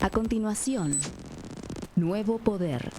A continuación, Nuevo Poder.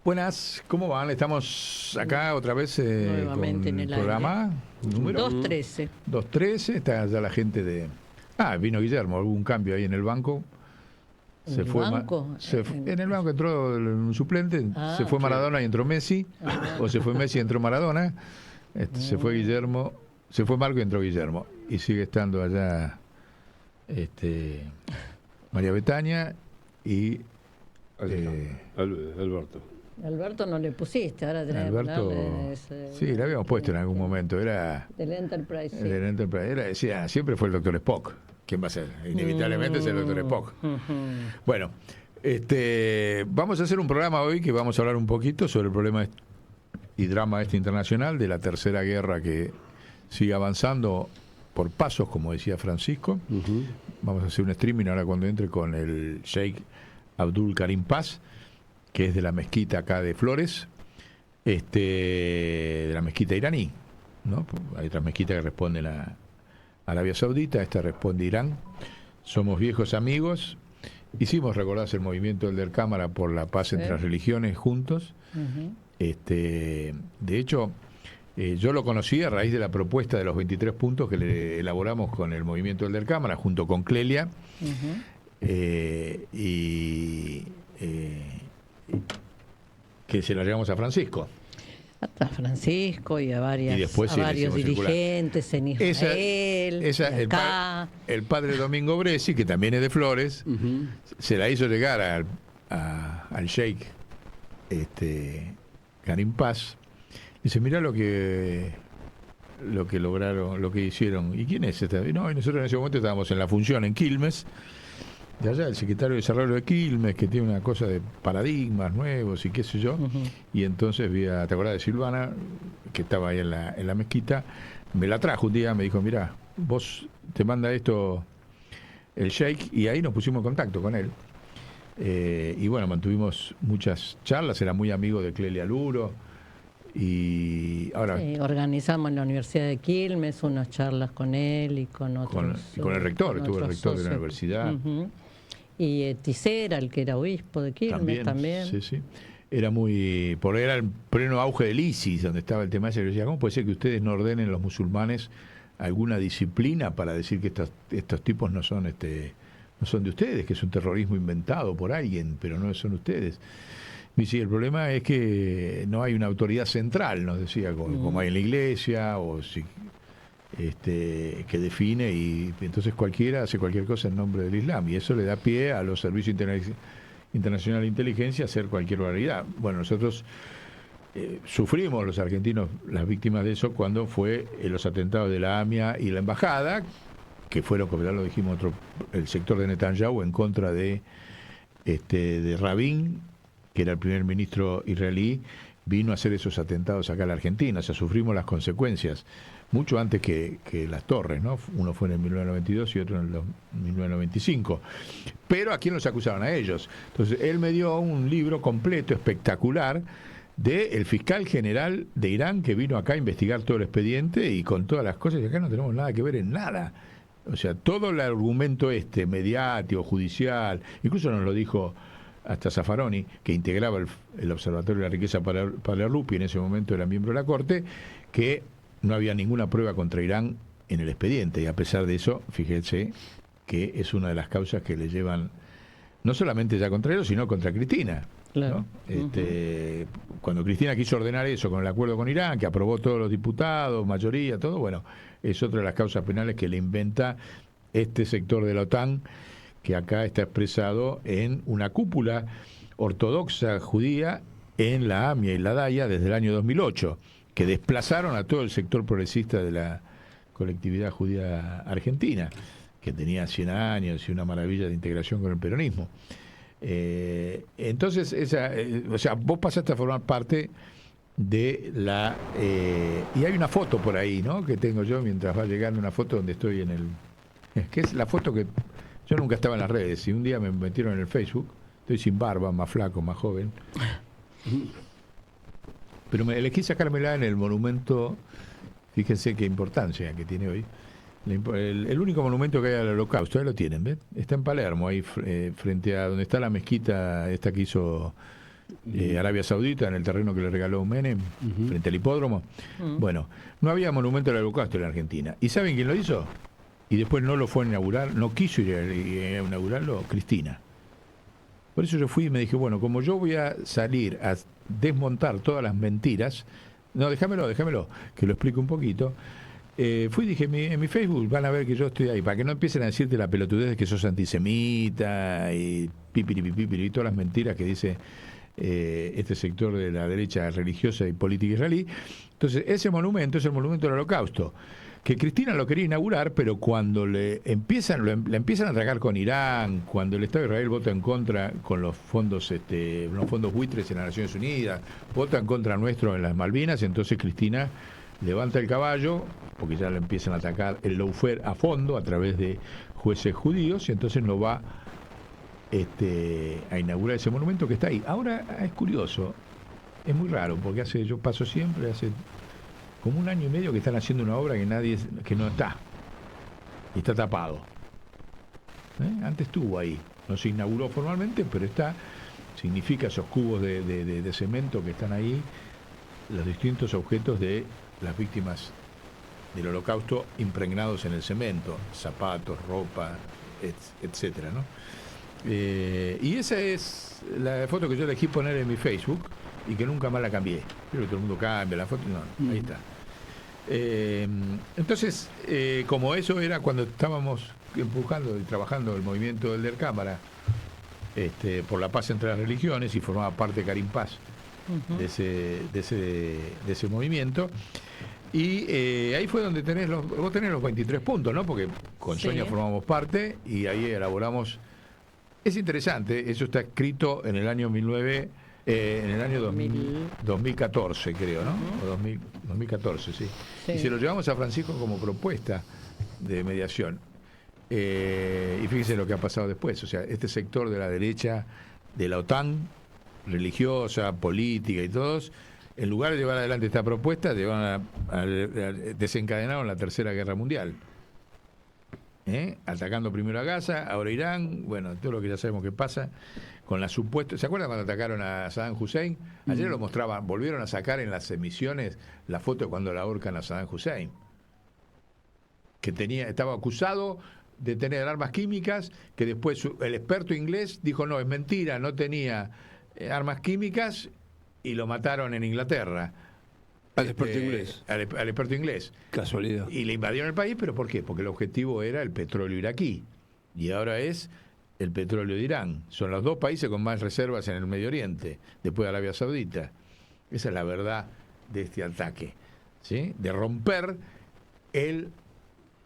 Buenas, ¿cómo van? Estamos acá otra vez nuevamente con en el programa número 213. 213. Está ya la gente de... vino Guillermo, hubo un cambio ahí en el banco. ¿En el banco? En el banco entró un suplente, se fue Maradona y entró Messi, o se fue Messi y entró Maradona. Se fue Guillermo, se fue Marco y entró Guillermo. Y sigue estando allá María Betania y... Alberto. Alberto no le pusiste, ahora tenés que Alberto, ponerle sí, le habíamos puesto en algún momento, era del Enterprise. Sí. del Enterprise, decía, siempre fue el Doctor Spock. ¿Quién va a ser? Inevitablemente es el Doctor Spock. Bueno, vamos a hacer un programa hoy que vamos a hablar un poquito sobre el problema y drama internacional de la tercera guerra que sigue avanzando por pasos, como decía Francisco. Vamos a hacer un streaming ahora cuando entre con el Sheikh Abdul Karim Paz, que es de la mezquita acá de Flores, de la mezquita iraní, ¿no? Hay otras mezquitas que responden a Arabia Saudita, esta responde a Irán. Somos viejos amigos, hicimos, recordás, el movimiento del Cámara por la paz entre las religiones juntos. De hecho, yo lo conocí a raíz de la propuesta de los 23 puntos que le elaboramos con el movimiento del Cámara, junto con Clelia. Que se la llevamos a Francisco. A Francisco y a varios dirigentes en Israel, el padre Domingo Bresi, que también es de Flores, se la hizo llegar al Sheikh Karim Paz. Dice, mirá lo que lograron, lo que hicieron. ¿Y quién es este? No, y nosotros en ese momento estábamos en la función en Quilmes, de allá, el secretario de Desarrollo de Quilmes, que tiene una cosa de paradigmas nuevos y qué sé yo. Y entonces ¿te acordás de Silvana, que estaba ahí en la mezquita? Me la trajo un día, me dijo, mirá, vos te manda esto el Sheikh, y ahí nos pusimos en contacto con él. Y bueno, mantuvimos muchas charlas, era muy amigo de Clelia Luro. Y ahora organizamos en la Universidad de Quilmes unas charlas con él y con otros. Con el rector, estuvo el rector de la universidad. Y Tisera, el que era obispo de Quilmes también. Sí. Era era el pleno auge del ISIS, donde estaba el tema ese, que decía, ¿cómo puede ser que ustedes no ordenen los musulmanes alguna disciplina para decir que estos tipos no son de ustedes, que es un terrorismo inventado por alguien, pero no son ustedes? Y sí, el problema es que no hay una autoridad central, nos decía, como hay en la iglesia, o que define, y entonces cualquiera hace cualquier cosa en nombre del Islam, y eso le da pie a los servicios internacionales de inteligencia a hacer cualquier barbaridad. Bueno, nosotros sufrimos, los argentinos, las víctimas de eso cuando fue los atentados de la AMIA y la embajada, que fueron, como ya lo dijimos, el sector de Netanyahu en contra de Rabin, que era el primer ministro israelí, vino a hacer esos atentados acá a la Argentina. O sea, sufrimos las consecuencias mucho antes que las torres, ¿no? Uno fue en el 1992 y otro en el 1995. Pero ¿a quién los acusaron? A ellos. Entonces, él me dio un libro completo, espectacular, del fiscal general de Irán, que vino acá a investigar todo el expediente y con todas las cosas, y acá no tenemos nada que ver en nada. O sea, todo el argumento mediático, judicial, incluso nos lo dijo hasta Zaffaroni, que integraba el Observatorio de la Riqueza para Rupi, en ese momento era miembro de la Corte, que no había ninguna prueba contra Irán en el expediente, y a pesar de eso, fíjense que es una de las causas que le llevan, no solamente ya contra ellos, sino contra Cristina. Claro. ¿No? Cuando Cristina quiso ordenar eso con el acuerdo con Irán, que aprobó todos los diputados, mayoría, todo, bueno, es otra de las causas penales que le inventa este sector de la OTAN, que acá está expresado en una cúpula ortodoxa judía en la AMIA y la DAIA desde el año 2008, que desplazaron a todo el sector progresista de la colectividad judía argentina, que tenía 100 años y una maravilla de integración con el peronismo. Entonces, o sea, vos pasaste a formar parte de la... y hay una foto por ahí, ¿no?, que tengo yo mientras va llegando, una foto donde estoy en el... que es la foto que... Yo nunca estaba en las redes y un día me metieron en el Facebook, estoy sin barba, más flaco, más joven, pero me elegí sacármela en el monumento, fíjense qué importancia que tiene hoy, el único monumento que hay al Holocausto, ahí lo tienen, ¿ven? Está en Palermo, ahí frente a donde está la mezquita esta que hizo Arabia Saudita, en el terreno que le regaló Menem, frente al hipódromo. Bueno, no había monumento al Holocausto en la Argentina. ¿Y saben quién lo hizo? Y después no lo fue a inaugurar, no quiso ir a inaugurarlo, Cristina. Por eso yo fui y me dije, bueno, como yo voy a salir a desmontar todas las mentiras, no, déjamelo, que lo explico un poquito. Fui y dije, en mi Facebook van a ver que yo estoy ahí, para que no empiecen a decirte la pelotudez de que sos antisemita y pipiri y todas las mentiras que dice este sector de la derecha religiosa y política israelí. Entonces, ese monumento es el monumento del Holocausto, que Cristina lo quería inaugurar, pero cuando le empiezan a atacar con Irán, cuando el Estado de Israel vota en contra con los fondos buitres en las Naciones Unidas, vota en contra nuestro en las Malvinas, entonces Cristina levanta el caballo, porque ya le empiezan a atacar el lawfare a fondo a través de jueces judíos, y entonces no va a inaugurar ese monumento que está ahí. Ahora es curioso, es muy raro, porque yo paso siempre, hace como 1 año y medio que están haciendo una obra que no está, y está tapado. Antes estuvo ahí, no se inauguró formalmente, pero está, significa esos cubos de cemento que están ahí, los distintos objetos de las víctimas del Holocausto impregnados en el cemento, zapatos, ropa, etcétera, ¿no? Y esa es la foto que yo elegí poner en mi Facebook y que nunca más la cambié. Creo que todo el mundo cambia la foto, no, ahí está. Entonces, como eso era cuando estábamos empujando y trabajando el movimiento del Der Cámara por la paz entre las religiones, y formaba parte de Karim Paz de ese movimiento, y ahí fue donde vos tenés los 23 puntos, ¿no? Porque con Sonia formamos parte y ahí elaboramos. Es interesante, eso está escrito en el año 2014, creo, ¿no? O 2014, sí. Y se lo llevamos a Francisco como propuesta de mediación. Y fíjense lo que ha pasado después. O sea, este sector de la derecha de la OTAN, religiosa, política y todos, en lugar de llevar adelante esta propuesta, desencadenaron la Tercera Guerra Mundial. Atacando primero a Gaza, ahora Irán, bueno, todo lo que ya sabemos que pasa con la supuesta... ¿Se acuerdan cuando atacaron a Saddam Hussein? Ayer lo mostraban, volvieron a sacar en las emisiones la foto de cuando la ahorcan a Saddam Hussein, que estaba acusado de tener armas químicas, que después el experto inglés dijo no, es mentira, no tenía armas químicas, y lo mataron en Inglaterra. Al experto inglés. Al experto inglés. Casualidad. Y le invadieron el país, ¿pero por qué? Porque el objetivo era el petróleo iraquí. Y ahora es el petróleo de Irán. Son los 2 países con más reservas en el Medio Oriente, después de Arabia Saudita. Esa es la verdad de este ataque, ¿sí? De romper el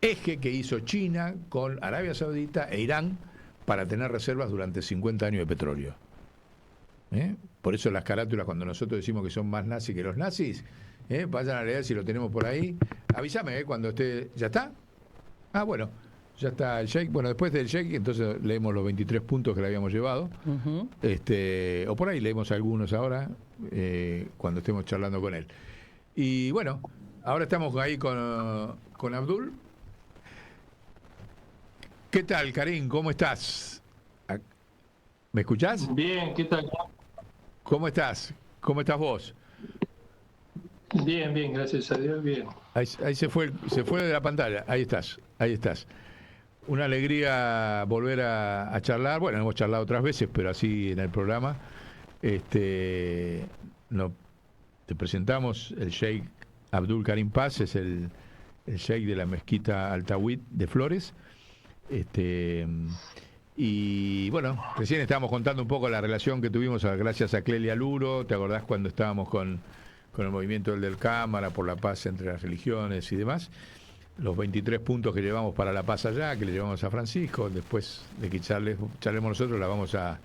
eje que hizo China con Arabia Saudita e Irán para tener reservas durante 50 años de petróleo. Por eso las carátulas, cuando nosotros decimos que son más nazis que los nazis, vayan a leer si lo tenemos por ahí. Avísame cuando esté. ¿Ya está? Ah, bueno, ya está el shake. Bueno, después del shake, entonces leemos los 23 puntos que le habíamos llevado. O por ahí leemos algunos ahora, cuando estemos charlando con él. Y bueno, ahora estamos ahí con Abdul. ¿Qué tal, Karim? ¿Cómo estás? ¿Me escuchás? Bien, ¿qué tal? ¿Cómo estás? ¿Cómo estás vos? Bien, gracias a Dios, bien. Ahí se fue de la pantalla. Ahí estás. Una alegría volver a charlar. Bueno, hemos charlado otras veces, pero así en el programa. Te presentamos el Sheikh Abdul Karim Paz, es el Sheikh de la mezquita Al-Tawhid de Flores. Y bueno, recién estábamos contando un poco la relación que tuvimos gracias a Clelia Luro. ¿Te acordás cuando estábamos con el movimiento del Cámara por la paz entre las religiones y demás? Los 23 puntos que llevamos para la paz allá, que le llevamos a Francisco, después de que charlemos nosotros, la vamos a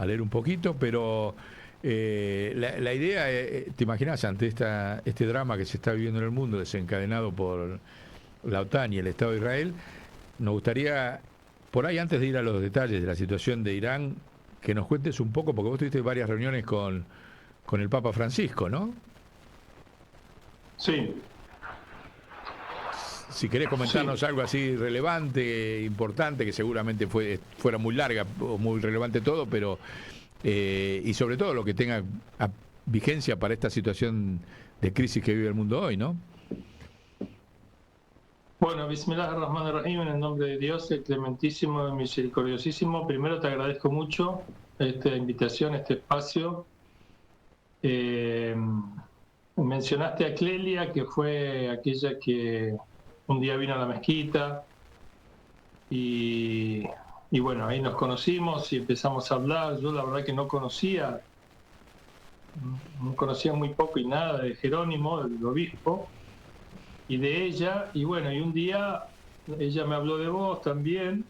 leer un poquito, pero la idea, ¿te imaginas ante este drama que se está viviendo en el mundo, desencadenado por la OTAN y el Estado de Israel? Nos gustaría, por ahí, antes de ir a los detalles de la situación de Irán, que nos cuentes un poco, porque vos tuviste varias reuniones con el Papa Francisco, ¿no? Sí. Si querés comentarnos algo así relevante, importante, que seguramente fuera muy larga o muy relevante todo, pero y sobre todo lo que tenga vigencia para esta situación de crisis que vive el mundo hoy, ¿no? Bueno, Bismillahirrahmanirrahim, en el nombre de Dios, el clementísimo y misericordiosísimo. Primero te agradezco mucho esta invitación, este espacio. Mencionaste a Clelia, que fue aquella que un día vino a la mezquita y bueno, ahí nos conocimos y empezamos a hablar. Yo la verdad que no conocía muy poco y nada de Jerónimo, del obispo, y de ella, y bueno, y un día ella me habló de vos también,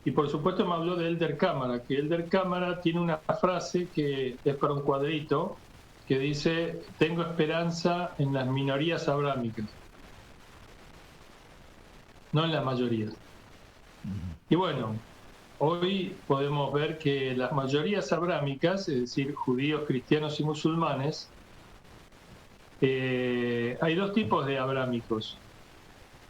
y por supuesto me habló de Elder Cámara, que Elder Cámara tiene una frase que es para un cuadrito, que dice: tengo esperanza en las minorías abrámicas, no en las mayorías. Y bueno, hoy podemos ver que las mayorías abrámicas, es decir, judíos, cristianos y musulmanes, hay dos tipos de abrámicos.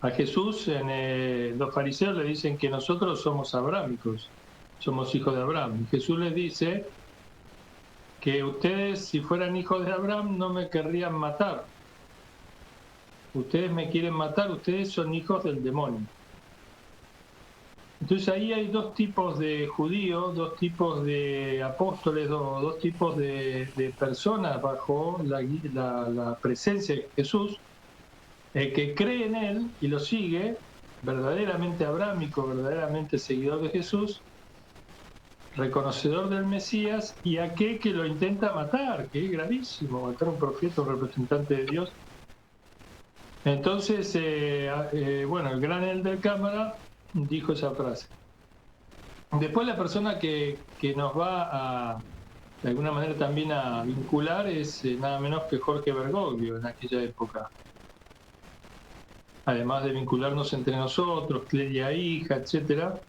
A Jesús, los fariseos le dicen que nosotros somos abrámicos, somos hijos de Abraham. Y Jesús les dice que ustedes, si fueran hijos de Abraham, no me querrían matar. Ustedes me quieren matar, ustedes son hijos del demonio. Entonces ahí hay dos tipos de judíos, dos tipos de apóstoles, dos tipos de personas bajo la presencia de Jesús, que cree en Él y lo sigue, verdaderamente abrámico, verdaderamente seguidor de Jesús, reconocedor del Mesías, y aquel que lo intenta matar, que es gravísimo, matar a un profeta, un representante de Dios. Entonces, bueno, el gran Elder Cámara dijo esa frase. Después la persona que nos va a, de alguna manera también a vincular es nada menos que Jorge Bergoglio en aquella época. Además de vincularnos entre nosotros, Clelia hija, etcétera.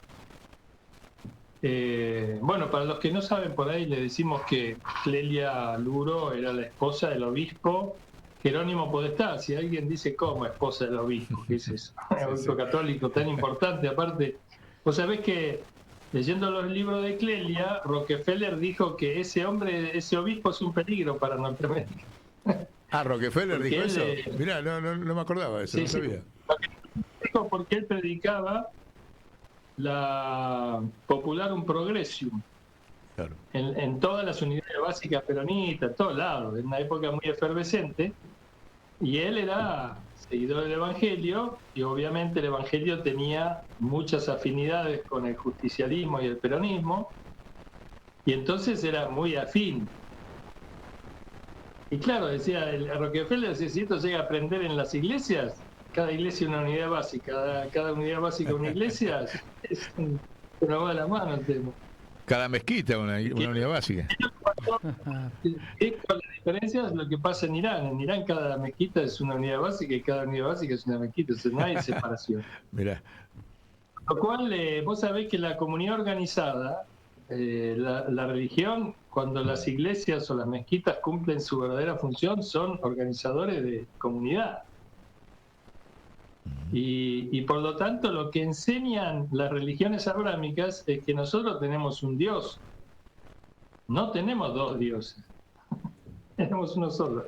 Bueno, para los que no saben, por ahí le decimos que Clelia Luro era la esposa del obispo Jerónimo Podestá. Si alguien dice cómo esposa del obispo, ¿qué es eso? Un obispo católico tan importante. Aparte, vos sabés que leyendo los libros de Clelia, Rockefeller dijo que ese obispo es un peligro para Norteamérica. Ah, Rockefeller Porque dijo eso. él, Mirá, no me acordaba de eso, sí, no sabía. Dijo porque él predicaba la Popularum Progressium. Claro. En todas las unidades básicas peronistas, en todos lados, en una época muy efervescente, y él era seguidor del Evangelio, y obviamente el Evangelio tenía muchas afinidades con el justicialismo y el peronismo, y entonces era muy afín. Y claro, decía Rockefeller, si esto llega a aprender en las iglesias, cada iglesia una unidad básica, cada unidad básica una iglesia, es una va de la mano el tema. Cada mezquita una unidad básica. Con la diferencia es lo que pasa en Irán. En Irán cada mezquita es una unidad básica y cada unidad básica es una mezquita, o sea, no hay separación. Mirá. Lo cual, vos sabés que la comunidad organizada, la religión, cuando las iglesias o las mezquitas cumplen su verdadera función, son organizadores de comunidad. Y por lo tanto lo que enseñan las religiones abrámicas es que nosotros tenemos un Dios, no tenemos dos dioses, tenemos uno solo.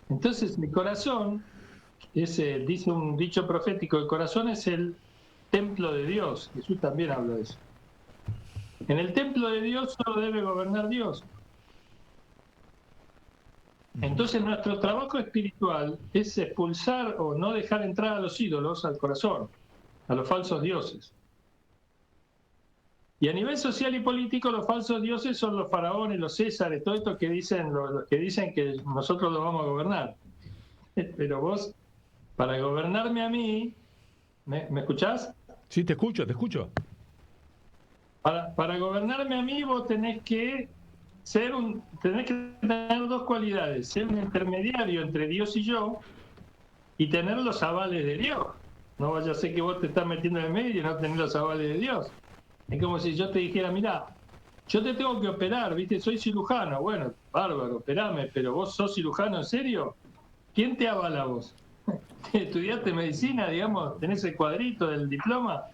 Entonces el corazón, dice un dicho profético, el corazón es el templo de Dios. Jesús también habla de eso. En el templo de Dios solo debe gobernar Dios. Entonces nuestro trabajo espiritual es expulsar o no dejar entrar a los ídolos al corazón, a los falsos dioses. Y a nivel social y político, los falsos dioses son los faraones, los césares, todo esto que dicen, los que dicen que nosotros lo vamos a gobernar. Pero vos, para gobernarme a mí, ¿me escuchás? Sí, te escucho, te escucho. Para gobernarme a mí, vos tenés que tenés que tener dos cualidades: ser un intermediario entre Dios y yo, y tener los avales de Dios. No vaya a ser que vos te estás metiendo en el medio y no tenés los avales de Dios. Es como si yo te dijera, mirá, yo te tengo que operar, ¿viste? Soy cirujano. Bueno, bárbaro, operame, pero vos sos cirujano en serio. ¿Quién te avala a vos? ¿Estudiaste medicina, digamos? ¿Tenés el cuadrito del diploma?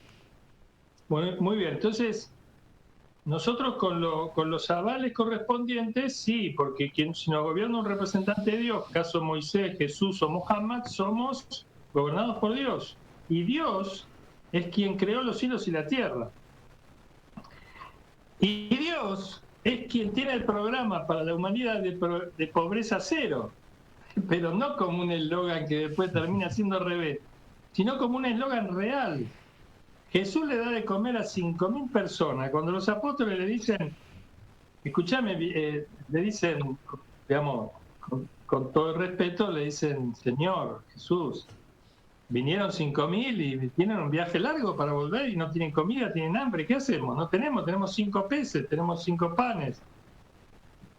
Bueno, muy bien. Entonces, nosotros con los avales correspondientes, sí, porque si nos gobierna un representante de Dios, caso Moisés, Jesús o Muhammad, somos gobernados por Dios. Y Dios es quien creó los cielos y la tierra. Y Dios es quien tiene el programa para la humanidad de pobreza cero, pero no como un eslogan que después termina siendo al revés, sino como un eslogan real. Jesús le da de comer a 5.000 personas. Cuando los apóstoles le dicen, escúchame, le dicen, digamos, con todo el respeto, le dicen, Señor Jesús, vinieron 5.000 y tienen un viaje largo para volver y no tienen comida, tienen hambre, ¿qué hacemos? No tenemos 5 peces, tenemos 5 panes.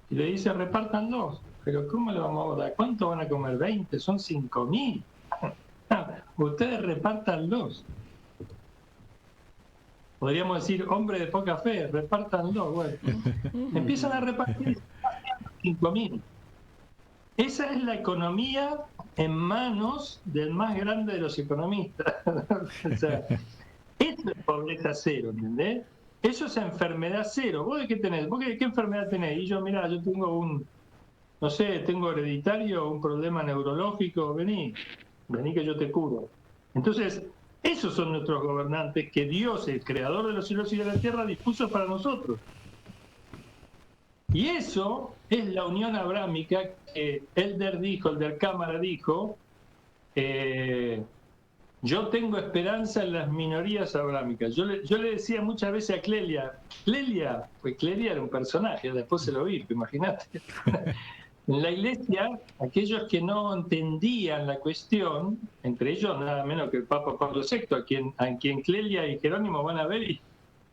Y le dice, repártanlos. Pero ¿cómo le vamos a dar? ¿Cuánto van a comer? 20, son 5.000. Ustedes repártanlos. Podríamos decir, hombre de poca fe, repártanlo. Bueno, empiezan a repartir 5.000. Esa es la economía en manos del más grande de los economistas. O sea, eso es pobreza cero, ¿entendés? Eso es enfermedad cero. ¿Vos de qué tenés? ¿Vos qué enfermedad tenés? Y yo, mira, yo tengo no sé, tengo hereditario, un problema neurológico, vení que yo te curo. Entonces, esos son nuestros gobernantes que Dios, el creador de los cielos y de la tierra, dispuso para nosotros. Y eso es la unión abrámica que Elder Cámara dijo, yo tengo esperanza en las minorías abrámicas. Yo le decía muchas veces a Clelia, pues Clelia era un personaje, después se lo vi, imagínate. En la iglesia, aquellos que no entendían la cuestión, entre ellos nada menos que el Papa Pablo VI, a quien Clelia y Jerónimo van a ver y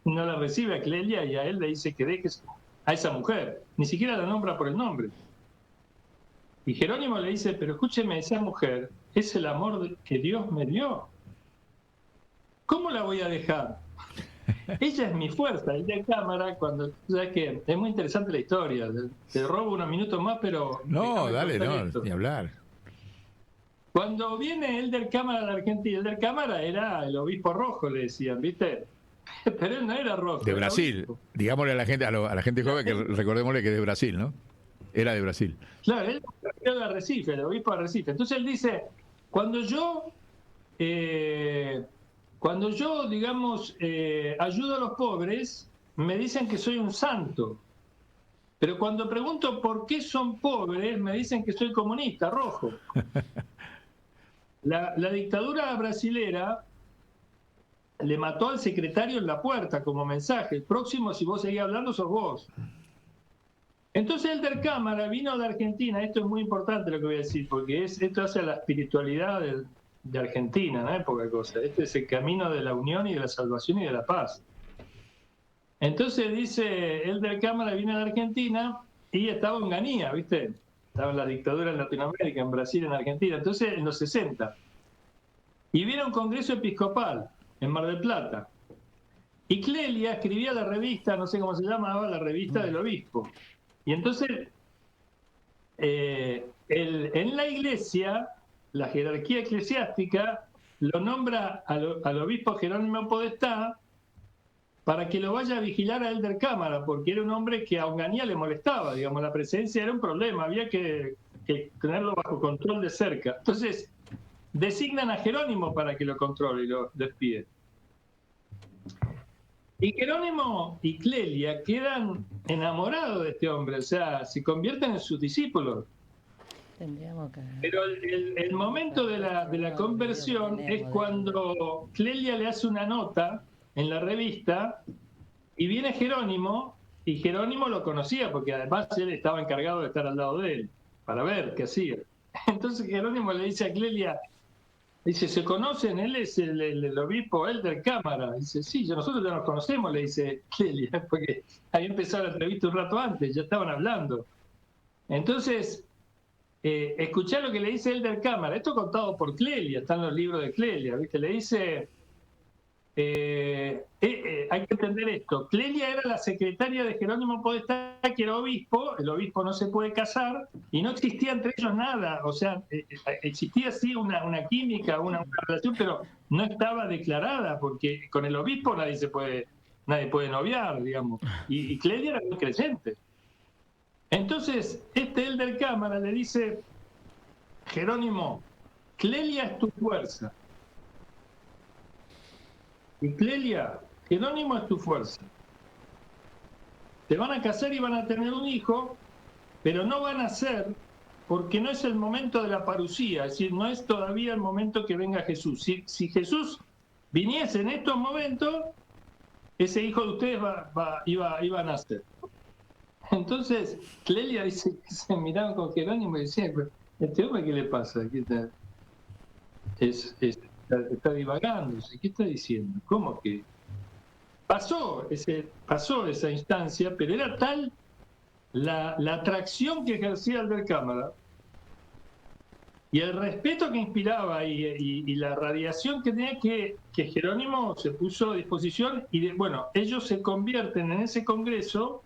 no la recibe a Clelia, y a él le dice que dejes a esa mujer, ni siquiera la nombra por el nombre. Y Jerónimo le dice, pero escúcheme, esa mujer es el amor que Dios me dio. ¿Cómo la voy a dejar? Ella es mi fuerza. El de cámara, cuando, ¿sabes qué? Es muy interesante la historia. Te robo unos minutos más, pero... No, dale, no, ni hablar. Cuando viene el del Cámara de la Argentina, el del Cámara era el obispo rojo, le decían, ¿viste? Pero él no era rojo. De Brasil. Digámosle a la gente joven que recordémosle que es de Brasil, ¿no? Era de Brasil. Claro, él era de Arrecife, el obispo de Arrecife. Entonces él dice, cuando yo digamos, ayudo a los pobres, me dicen que soy un santo. Pero cuando pregunto por qué son pobres, me dicen que soy comunista, rojo. La dictadura brasilera le mató al secretario en la puerta como mensaje. El próximo, si vos seguís hablando, sos vos. Entonces el del Cámara vino de Argentina. Esto es muy importante lo que voy a decir, porque esto hace a la espiritualidad de Argentina, no es poca cosa. Este es el camino de la unión y de la salvación y de la paz. Entonces dice, el del Cámara vino de Argentina y estaba en Ganía, ¿viste? Estaba en la dictadura en Latinoamérica, en Brasil, en Argentina. Entonces, en los 60. Y viene un congreso episcopal en Mar del Plata. Y Clelia escribía la revista, no sé cómo se llamaba, la revista del obispo. Y entonces, en la iglesia, la jerarquía eclesiástica lo nombra al obispo Jerónimo Podestá para que lo vaya a vigilar a él del Cámara, porque era un hombre que a Onganía le molestaba, digamos, la presencia era un problema, había que tenerlo bajo control de cerca. Entonces, designan a Jerónimo para que lo controle y lo despide. Y Jerónimo y Clelia quedan enamorados de este hombre, o sea, se convierten en sus discípulos. Pero el momento de la conversión es cuando Clelia le hace una nota en la revista Y viene Jerónimo, y Jerónimo lo conocía, porque además él estaba encargado de estar al lado de él, para ver qué hacía. Entonces Jerónimo le dice a Clelia, dice, ¿se conocen? Él es el obispo Elder Cámara. Dice, sí, nosotros ya nos conocemos, le dice Clelia, porque había empezado la entrevista un rato antes, ya estaban hablando. Entonces, escuchá lo que le dice Elder Cámara, esto contado por Clelia, está en los libros de Clelia, ¿viste? Le dice, hay que entender esto, Clelia era la secretaria de Jerónimo Podestá, que era obispo, el obispo no se puede casar, y no existía entre ellos nada, o sea, existía sí una química, una relación, pero no estaba declarada, porque con el obispo nadie puede noviar, digamos, y Clelia era muy creyente. Entonces, Elder Cámara le dice, Jerónimo, Clelia es tu fuerza. Y Clelia, Jerónimo es tu fuerza. Te van a casar y van a tener un hijo, pero no van a ser, porque no es el momento de la parucía, es decir, no es todavía el momento que venga Jesús. Si Jesús viniese en estos momentos, ese hijo de ustedes iba a nacer. Entonces, Clelia dice que se miraban con Jerónimo y decían, ¿este hombre qué le pasa? Está divagando, ¿qué está diciendo? ¿Cómo que? Pasó esa instancia, pero era tal la atracción que ejercía Elder Cámara y el respeto que inspiraba y la radiación que tenía que Jerónimo se puso a disposición y bueno, ellos se convierten en ese congreso,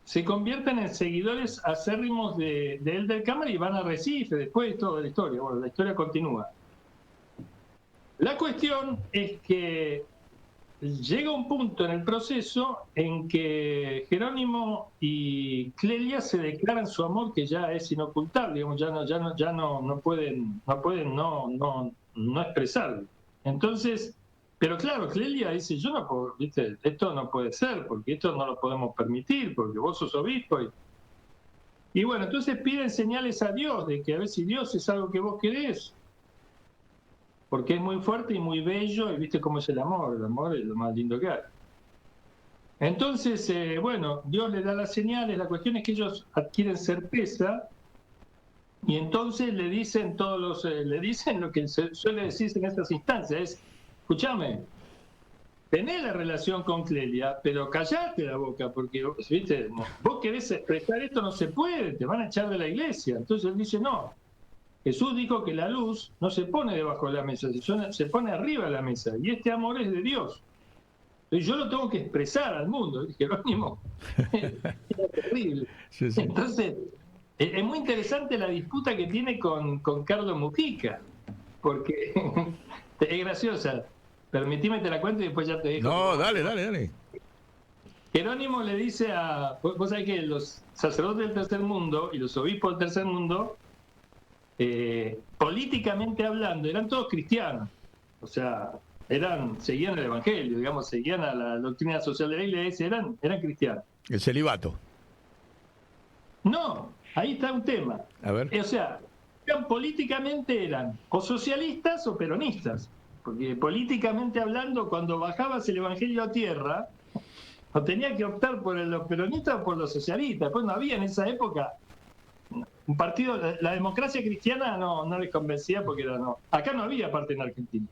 se convierten en seguidores acérrimos de Elder Cámara y van a Recife después de toda la historia. Bueno, la historia continúa. La cuestión es que llega un punto en el proceso en que Jerónimo y Clelia se declaran su amor, que ya es inocultable, digamos, ya no pueden no expresarlo. Entonces, pero claro, Clelia dice, yo no puedo, ¿viste? Esto no puede ser, porque esto no lo podemos permitir, porque vos sos obispo. Y bueno, entonces piden señales a Dios, de que a ver si Dios es algo que vos querés, porque es muy fuerte y muy bello, y viste cómo es el amor es lo más lindo que hay. Entonces, bueno, Dios le da las señales, la cuestión es que ellos adquieren certeza, y entonces le dicen le dicen lo que se suele decirse en estas instancias, es, escúchame, tenés la relación con Clelia, pero callate la boca, porque, viste, vos querés expresar esto, no se puede, te van a echar de la iglesia. Entonces él dice, no, Jesús dijo que la luz no se pone debajo de la mesa, se pone arriba de la mesa, y este amor es de Dios. Entonces yo lo tengo que expresar al mundo, Jerónimo. Era terrible. Sí, sí. Entonces, es muy interesante la disputa que tiene con Carlos Mujica, porque es graciosa. Permitime te la cuento y después ya te dejo. No, dale. Jerónimo le dice vos sabés que los sacerdotes del tercer mundo y los obispos del tercer mundo, políticamente hablando, eran todos cristianos. O sea, seguían el evangelio, digamos, seguían a la doctrina social de la iglesia, eran cristianos. El celibato. No, ahí está un tema. A ver. O sea, políticamente eran o socialistas o peronistas. Porque políticamente hablando, cuando bajabas el evangelio a tierra, o tenía que optar por los peronistas o por los socialistas. Pues no había en esa época un partido, la democracia cristiana no les convencía porque acá no había parte en Argentina.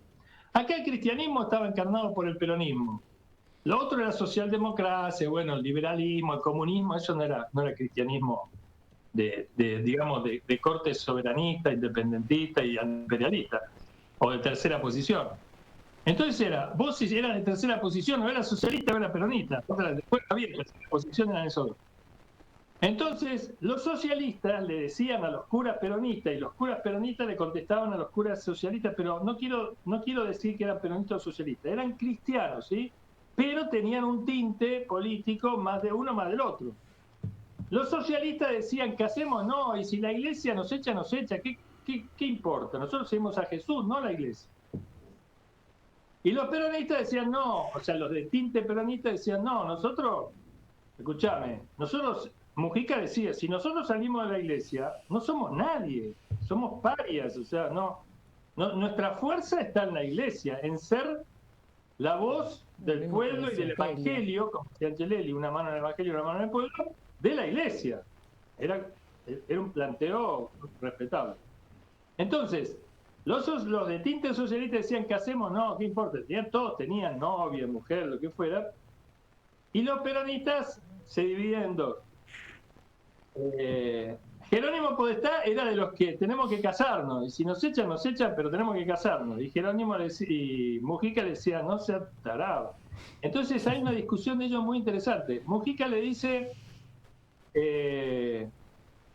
Acá el cristianismo estaba encarnado por el peronismo. Lo otro era socialdemocracia, bueno, el liberalismo, el comunismo, eso no era cristianismo digamos, de corte soberanista, independentista y imperialista, o de tercera posición. Entonces vos si eras de tercera posición, o eras socialista o eras peronista. Después había tercera posición, eran esos dos. Entonces, los socialistas le decían a los curas peronistas, y los curas peronistas le contestaban a los curas socialistas, pero no quiero decir que eran peronistas o socialistas, eran cristianos, ¿sí? Pero tenían un tinte político más de uno, más del otro. Los socialistas decían, ¿qué hacemos? No, y si la iglesia nos echa, ¿qué importa? Nosotros seguimos a Jesús, no a la iglesia. Y los peronistas decían, no, o sea, los de tinte peronista decían, no, escúchame, Mujica decía, si nosotros salimos de la iglesia, no somos nadie, somos parias, o sea, nuestra fuerza está en la iglesia, en ser la voz del mismo pueblo y que del decía Clelia. evangelio, como decía Angelelli, una mano en el evangelio y una mano en el pueblo, de la iglesia. Era un planteo respetable. Entonces, los de tinte socialista decían, ¿qué hacemos? No, ¿qué importa? Todos tenían novia, mujer, lo que fuera. Y los peronistas se dividen en dos. Jerónimo Podestá era de los que tenemos que casarnos, y si nos echan, pero tenemos que casarnos. Y y Mujica le decía, no sea tarado. Entonces hay una discusión de ellos muy interesante. Mujica le dice,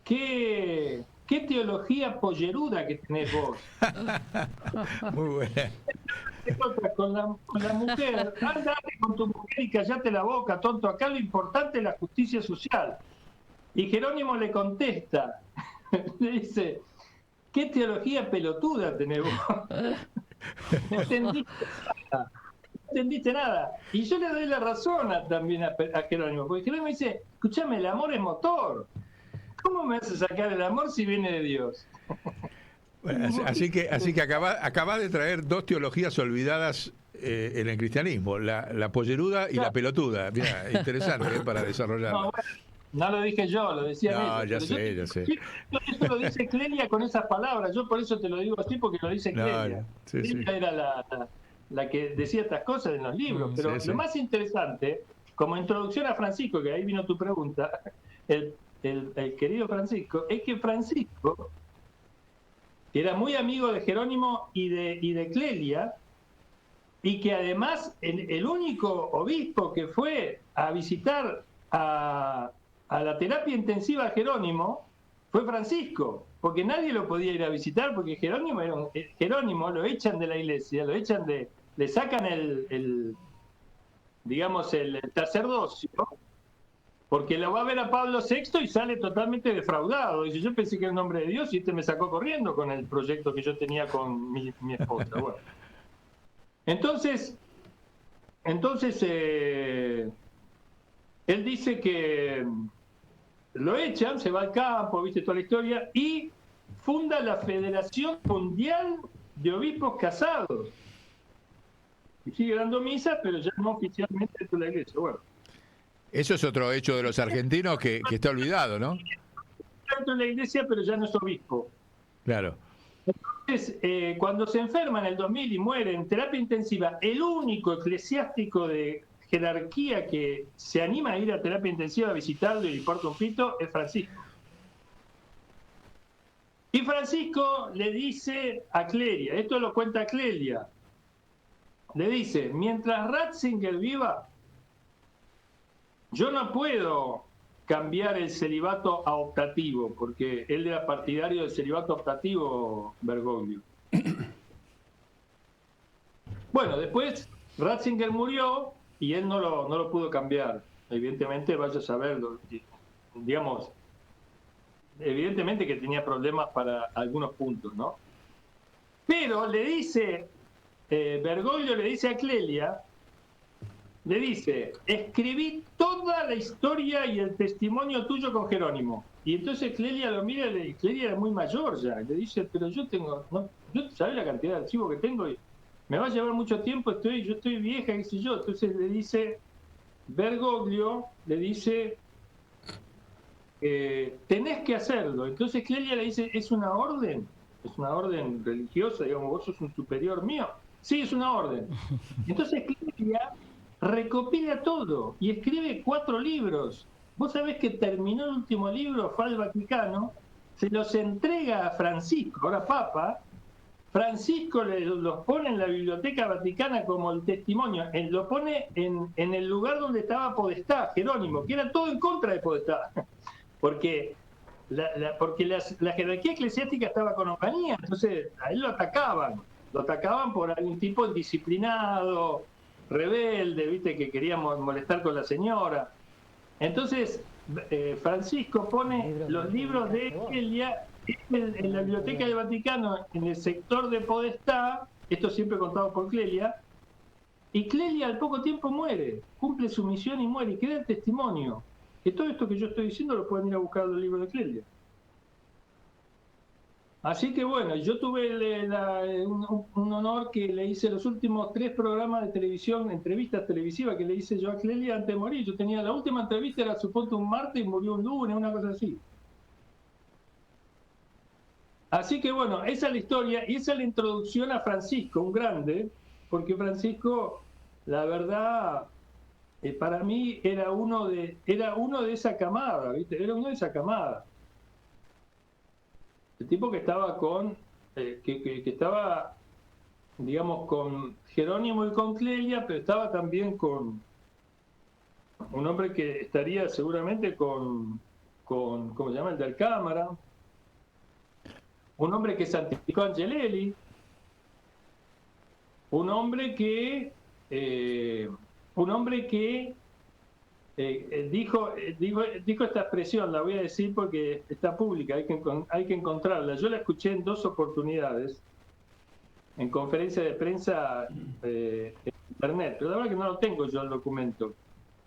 ¿qué teología polleruda que tenés vos? Muy buena. Con la mujer, andate con tu mujer y callate la boca, tonto. Acá lo importante es la justicia social. Y Jerónimo le contesta, le dice, ¿qué teología pelotuda tenés vos? No entendiste nada. Y yo le doy la razón también a Jerónimo, porque Jerónimo dice, escúchame, el amor es motor. ¿Cómo me hace sacar el amor si viene de Dios? Bueno, así que acaba de traer dos teologías olvidadas en el cristianismo, la polleruda y la pelotuda. Mira, interesante para desarrollarlo. No, bueno, no lo dije yo, lo decía No, ellos. ya sé. Eso lo dice Clelia con esas palabras. Yo por eso te lo digo así, porque lo dice Clelia. No, sí. Clelia era la que decía estas cosas en los libros. Pero Sí. lo más interesante, como introducción a Francisco, que ahí vino tu pregunta, el querido Francisco, es que Francisco, que era muy amigo de Jerónimo y de Clelia, y que además el único obispo que fue a visitar a la terapia intensiva a Jerónimo fue Francisco, porque nadie lo podía ir a visitar, porque Jerónimo lo echan de la iglesia, le sacan el sacerdocio, porque lo va a ver a Pablo VI y sale totalmente defraudado. Dice, yo pensé que era el nombre de Dios y me sacó corriendo con el proyecto que yo tenía con mi esposa. Bueno. Entonces él dice que lo echan, se va al campo, viste toda la historia, y funda la Federación Mundial de Obispos Casados. Y sigue dando misa, pero ya no oficialmente dentro de la iglesia. Bueno. Eso es otro hecho de los argentinos que está olvidado, ¿no? Dentro de la iglesia, pero ya no es obispo. Claro. Entonces, cuando se enferma en el 2000 y muere en terapia intensiva, el único eclesiástico de jerarquía que se anima a ir a terapia intensiva a visitarlo y le importa un pito es Francisco. Y Francisco le dice a Clelia, esto lo cuenta Clelia, le dice, mientras Ratzinger viva, yo no puedo cambiar el celibato a optativo, porque él era partidario del celibato optativo, Bergoglio. Bueno, después Ratzinger murió y él no lo pudo cambiar. Evidentemente, vaya a saberlo. Digamos, evidentemente que tenía problemas para algunos puntos, ¿no? Pero le dice, Bergoglio le dice a Clelia, le dice, escribí toda la historia y el testimonio tuyo con Jerónimo. Y entonces Clelia lo mira, Clelia era muy mayor ya, le dice, pero yo sabes la cantidad de archivos que tengo y me va a llevar mucho tiempo, yo estoy vieja, qué sé yo. Entonces le dice, Bergoglio le dice, tenés que hacerlo. Entonces Clelia le dice, es una orden religiosa, digamos, vos sos un superior mío. Sí, es una orden. Entonces Clelia recopila todo y escribe 4 libros. Vos sabés que terminó el último libro, fue al Vaticano, se los entrega a Francisco, ahora Papa. Francisco los pone en la Biblioteca Vaticana como el testimonio, lo pone en el lugar donde estaba Podestá, Jerónimo, que era todo en contra de Podestá, porque la jerarquía eclesiástica estaba con Ocanía, entonces a él lo atacaban por algún tipo indisciplinado, rebelde, viste, que queríamos molestar con la señora. Entonces Francisco pone los libros de Clelia en la Biblioteca del Vaticano, en el sector de Podestá, esto siempre contado por Clelia, y Clelia al poco tiempo muere, cumple su misión y muere, y queda el testimonio. Que todo esto que yo estoy diciendo lo pueden ir a buscar en el libro de Clelia. Así que bueno, yo tuve un honor que le hice los últimos 3 programas de televisión, entrevistas televisivas que le hice yo a Clelia antes de morir. Yo tenía la última entrevista, era supongo un martes y murió un lunes, una cosa así. Así que bueno, esa es la historia y esa es la introducción a Francisco, un grande, porque Francisco, la verdad, para mí era uno de esa camada, ¿viste? Era uno de esa camada. El tipo que estaba que estaba, digamos, con Jerónimo y con Clelia, pero estaba también con un hombre que estaría seguramente con ¿cómo se llama? El del Cámara, un hombre que santificó a Angelelli, un hombre que dijo esta expresión, la voy a decir porque está pública, hay que encontrarla. Yo la escuché en 2 oportunidades, en conferencia de prensa en internet, pero la verdad que no lo tengo yo el documento,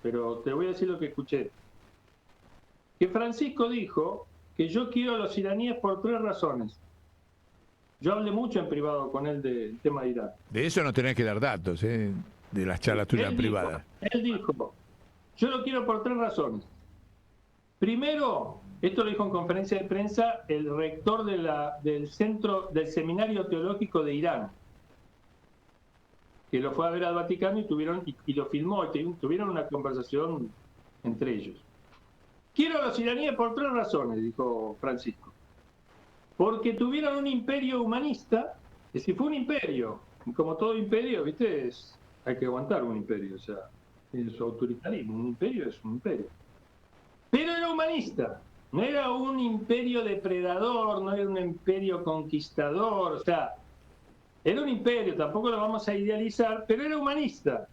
pero te voy a decir lo que escuché. Que Francisco dijo que yo quiero a los iraníes por 3 razones. Yo hablé mucho en privado con él del tema de Irán. De eso no tenés que dar datos, de las charlas tuyas privadas. Él dijo, yo lo quiero por 3 razones. Primero, esto lo dijo en conferencia de prensa el rector del Seminario Teológico de Irán, que lo fue a ver al Vaticano y lo filmó, y tuvieron una conversación entre ellos. Quiero a los iraníes por 3 razones, dijo Francisco. Porque tuvieron un imperio humanista, es decir, fue un imperio, y como todo imperio, ¿viste? Hay que aguantar un imperio, o sea, tiene su autoritarismo, un imperio es un imperio. Pero era humanista, no era un imperio depredador, no era un imperio conquistador, o sea, era un imperio, tampoco lo vamos a idealizar, pero era humanista.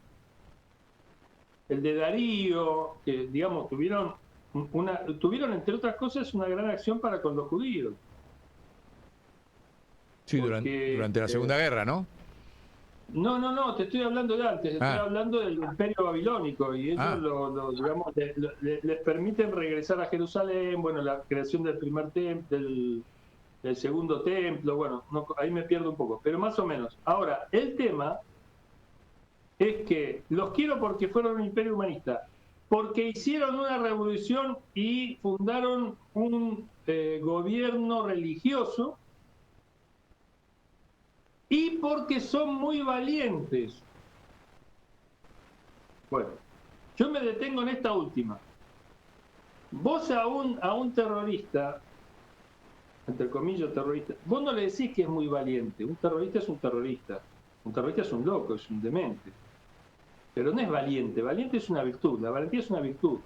El de Darío, que digamos, tuvieron entre otras cosas una gran acción para con los judíos. Sí, durante la Segunda Guerra, ¿no? No, te estoy hablando de antes, estoy hablando del imperio babilónico y ellos digamos, les permiten regresar a Jerusalén, bueno, la creación del primer templo, del segundo templo, bueno, ahí me pierdo un poco, pero más o menos. Ahora, el tema es que los quiero porque fueron un imperio humanista, porque hicieron una revolución y fundaron un gobierno religioso, y porque son muy valientes. Bueno, yo me detengo en esta última. Vos a un terrorista, entre comillas terrorista, vos no le decís que es muy valiente. Un terrorista es un terrorista. Un terrorista es un loco, es un demente. Pero no es valiente. Valiente es una virtud. La valentía es una virtud.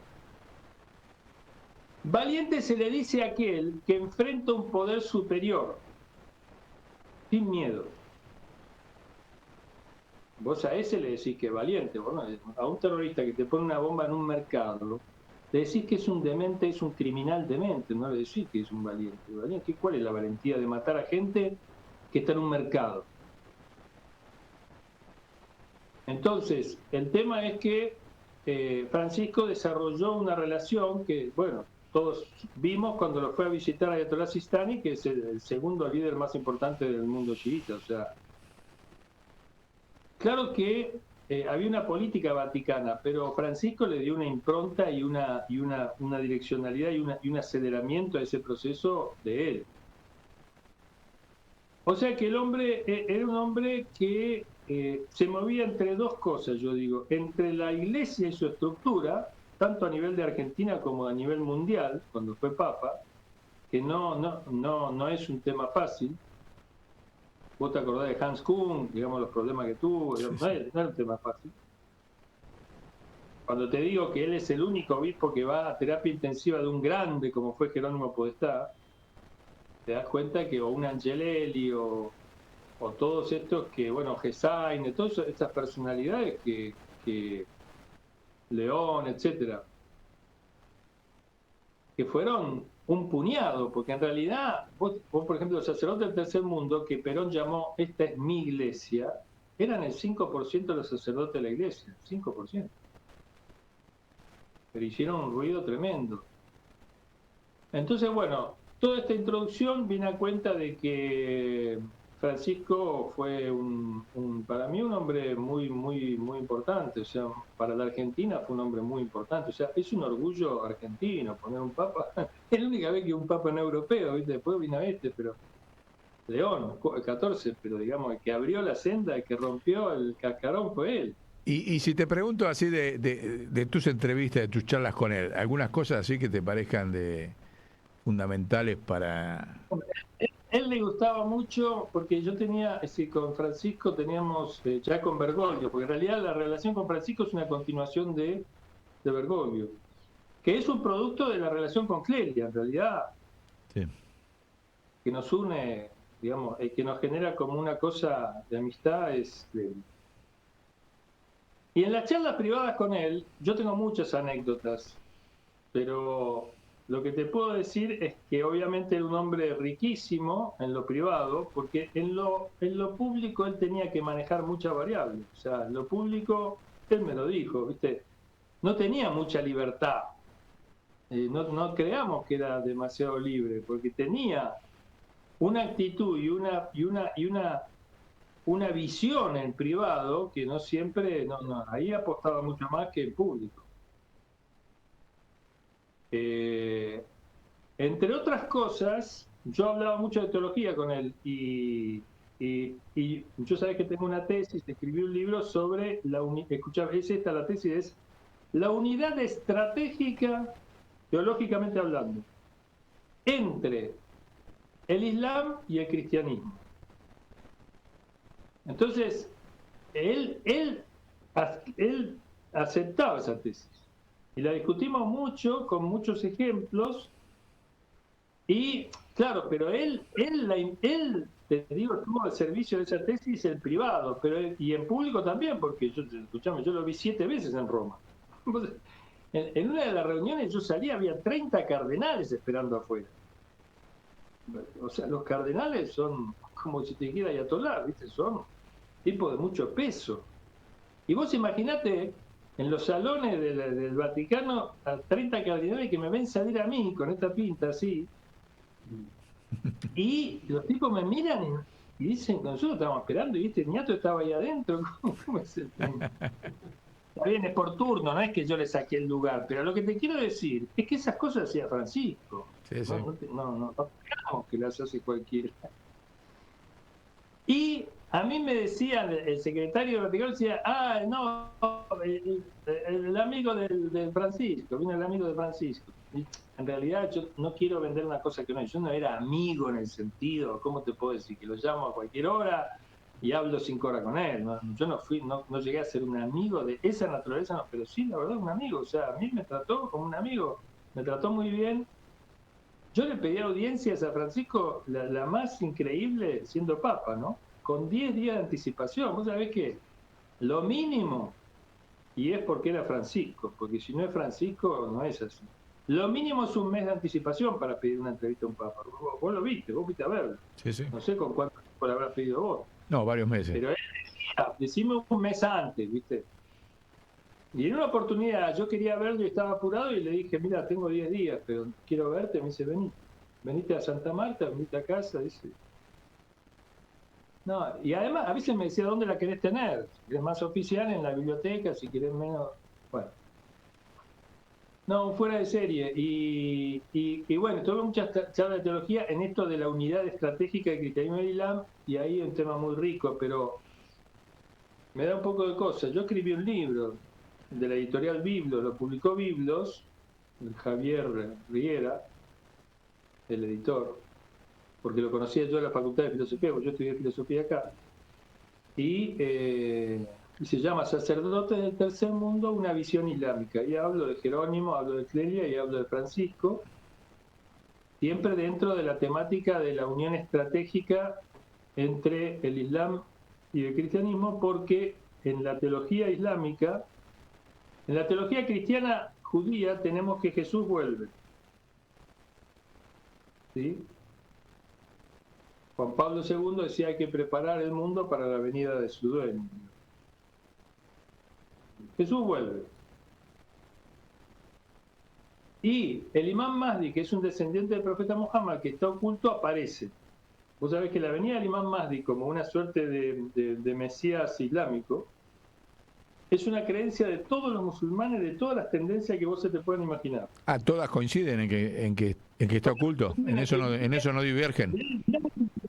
Valiente se le dice a aquel que enfrenta un poder superior, sin miedo. Vos a ese le decís que es valiente, vos no, a un terrorista que te pone una bomba en un mercado, le decís que es un demente, es un criminal demente, no le decís que es un valiente. ¿Cuál es la valentía de matar a gente que está en un mercado? Entonces, el tema es que Francisco desarrolló una relación que, bueno, todos vimos cuando lo fue a visitar a Ayatollah Sistani, que es el segundo líder más importante del mundo chiita, o sea, claro que había una política vaticana, pero Francisco le dio una impronta y una direccionalidad y un aceleramiento a ese proceso de él. O sea que el hombre era un hombre que se movía entre 2 cosas, yo digo, entre la iglesia y su estructura, tanto a nivel de Argentina como a nivel mundial, cuando fue papa, que no es un tema fácil. Vos te acordás de Hans Kuhn, digamos, los problemas que tuvo, digamos, no era un tema fácil. Cuando te digo que él es el único obispo que va a terapia intensiva de un grande como fue Jerónimo Podestá, te das cuenta que o un Angelelli o todos estos que, bueno, Gesaine, todas estas personalidades que León, etcétera, que fueron un puñado, porque en realidad, vos por ejemplo, los sacerdotes del tercer mundo, que Perón llamó esta es mi iglesia, eran el 5% de los sacerdotes de la iglesia, 5%. Pero hicieron un ruido tremendo. Entonces, bueno, toda esta introducción viene a cuenta de que Francisco fue para mí un hombre muy, muy, muy importante. O sea, para la Argentina fue un hombre muy importante. O sea, es un orgullo argentino poner un papa. Es la única vez que un papa no europeo, ¿viste? Después vino pero León, el 14, pero digamos, el que abrió la senda, el que rompió el cascarón fue él. Y si te pregunto así de tus entrevistas, de tus charlas con él, algunas cosas así que te parezcan fundamentales para... Él le gustaba mucho, porque yo tenía, con Francisco teníamos, ya con Bergoglio, porque en realidad la relación con Francisco es una continuación de Bergoglio, que es un producto de la relación con Clelia, en realidad, Sí. que nos une, digamos, que nos genera como una cosa de amistad. Y en las charlas privadas con él, yo tengo muchas anécdotas, pero lo que te puedo decir es que obviamente era un hombre riquísimo en lo privado, porque en lo público él tenía que manejar muchas variables. O sea, en lo público, él me lo dijo, ¿viste? No tenía mucha libertad. No creamos que era demasiado libre, porque tenía una actitud y una visión en privado que no siempre, ahí apostaba mucho más que en público. Entre otras cosas, yo hablaba mucho de teología con él y yo sabés que tengo una tesis, escribí un libro sobre escuchá, es esta la tesis, es la unidad estratégica, teológicamente hablando, entre el Islam y el cristianismo. Entonces, él aceptaba esa tesis y la discutimos mucho, con muchos ejemplos. Y claro, pero él te digo, estuvo al servicio de esa tesis en privado, y en público también, porque yo lo vi 7 veces en Roma. En una de las reuniones yo salí, había 30 cardenales esperando afuera. O sea, los cardenales son como si te dijera ayatolá, ¿viste? Son tipos de mucho peso. Y vos imaginate en los salones del Vaticano a 30 cardenales que me ven salir a mí con esta pinta así. Y los tipos me miran y dicen, nosotros estábamos esperando, y viste, el ñato estaba ahí adentro. ¿Cómo es el tema? Está bien, es por turno, no es que yo le saqué el lugar, pero lo que te quiero decir es que esas cosas hacía Francisco. Sí, sí. No creamos que las hace cualquiera. Y a mí me decía el secretario del Vaticano, decía, no, el amigo del Francisco, vino el amigo de Francisco. Y en realidad yo no quiero vender una cosa que no es. Yo no era amigo en el sentido, ¿cómo te puedo decir? Que lo llamo a cualquier hora y hablo 5 horas con él. Yo no llegué a ser un amigo de esa naturaleza, no, pero sí, la verdad, un amigo. O sea, a mí me trató como un amigo, me trató muy bien. Yo le pedí audiencias a Francisco, la más increíble siendo papa, ¿no? Con 10 días de anticipación. Vos sabés que lo mínimo, y es porque era Francisco, porque si no es Francisco, no es así. Lo mínimo es un mes de anticipación para pedir una entrevista a un papa. Vos lo viste, vos fuiste a verlo. Sí, sí. No sé con cuánto tiempo le habrás pedido vos. No, varios meses. Pero él decía, decime un mes antes, ¿viste? Y en una oportunidad yo quería verlo y estaba apurado y le dije, mira, tengo 10 días, pero quiero verte. Me dice, venite a Santa Marta, venite a casa, dice. No, y además a veces me decía, ¿dónde la querés tener? Si querés más oficial, en la biblioteca, si querés menos... Bueno. No, fuera de serie. Y bueno, tuve muchas charlas de teología en esto de la unidad estratégica de cristianismo y Islam, y ahí un tema muy rico, pero me da un poco de cosas. Yo escribí un libro de la editorial Biblos, lo publicó Biblos, el Javier Riera, el editor, porque lo conocía yo en la Facultad de Filosofía, porque yo estudié filosofía acá, y se llama Sacerdotes del Tercer Mundo, una visión islámica. Y hablo de Jerónimo, hablo de Clelia y hablo de Francisco, siempre dentro de la temática de la unión estratégica entre el Islam y el cristianismo, porque en la teología islámica, en la teología cristiana judía, tenemos que Jesús vuelve. ¿Sí? Juan Pablo II decía hay que preparar el mundo para la venida de su dueño. Jesús vuelve. Y el imán Mahdi, que es un descendiente del profeta Muhammad, que está oculto, aparece. Vos sabés que la venida del imán Mahdi como una suerte de mesías islámico es una creencia de todos los musulmanes, de todas las tendencias que vos se te puedan imaginar. Ah, todas coinciden en que está oculto. En eso no divergen.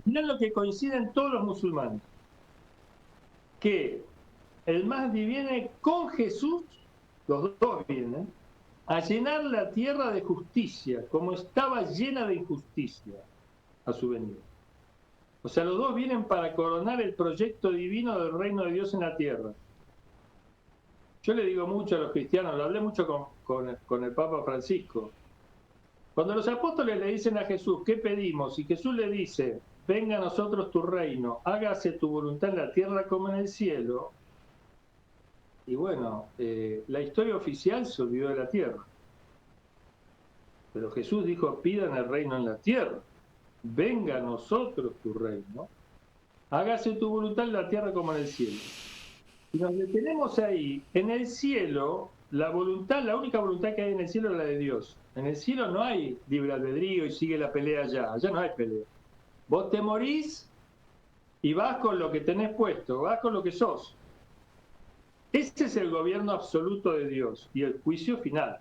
Mirá lo que coinciden todos los musulmanes. Que el Mahdi viene con Jesús, los dos vienen, a llenar la tierra de justicia, como estaba llena de injusticia a su venida. O sea, los dos vienen para coronar el proyecto divino del reino de Dios en la tierra. Yo le digo mucho a los cristianos, lo hablé mucho con el Papa Francisco. Cuando los apóstoles le dicen a Jesús, ¿qué pedimos? Y Jesús le dice, venga a nosotros tu reino, hágase tu voluntad en la tierra como en el cielo. Y bueno, la historia oficial se olvidó de la tierra. Pero Jesús dijo, pidan el reino en la tierra. Venga a nosotros tu reino, hágase tu voluntad en la tierra como en el cielo. Y nos detenemos ahí. En el cielo, la única voluntad que hay en el cielo es la de Dios. En el cielo no hay libre albedrío y sigue la pelea allá. Allá no hay pelea. Vos te morís y vas con lo que tenés puesto, vas con lo que sos. Ese es el gobierno absoluto de Dios y el juicio final.